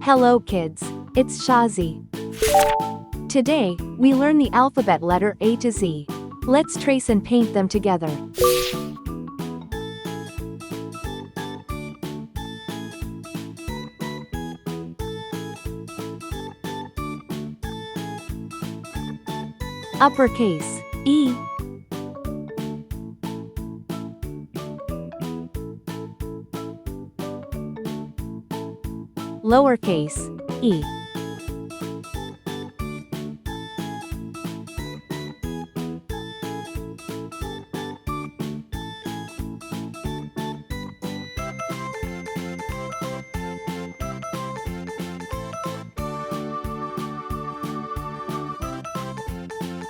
Hello kids, it's Shazi. Today, we learn the alphabet letter A to Z. Let's trace and paint them together. Uppercase, E. Lowercase, e.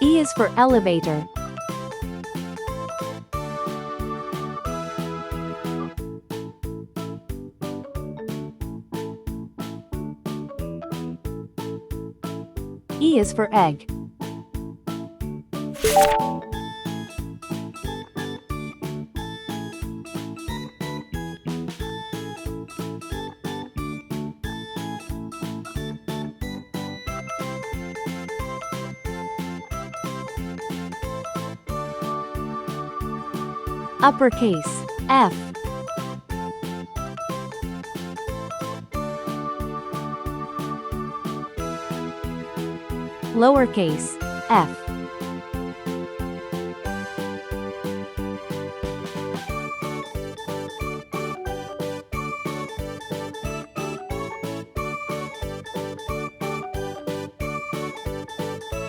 E is for elevator. E is for egg. Uppercase, F. Lowercase, f.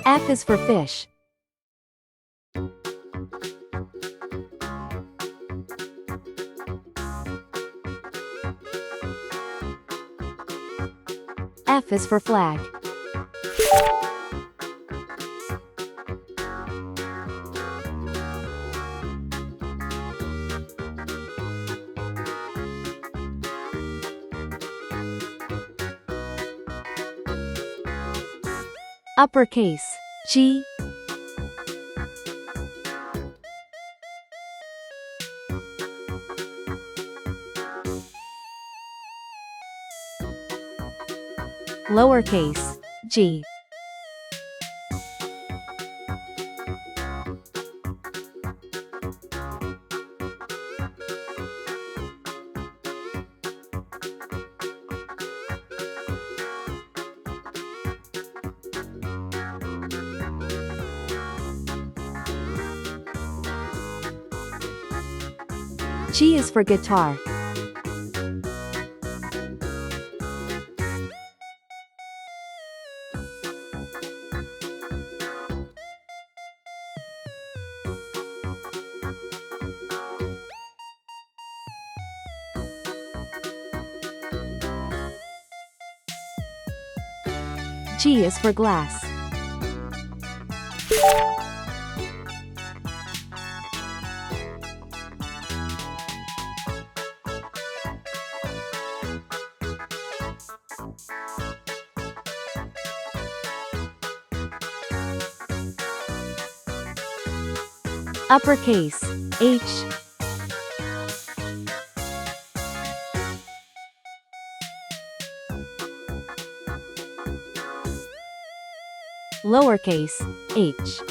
F is for fish. F is for flag. Uppercase, G. Lowercase, g. G is for guitar. G is for glass. Uppercase, H. Lowercase, h.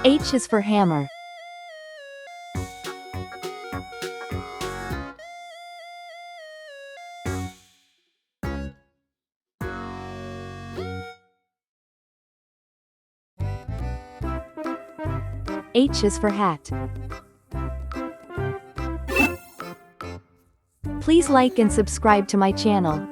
H is for hammer. H is for hat. Please like and subscribe to my channel.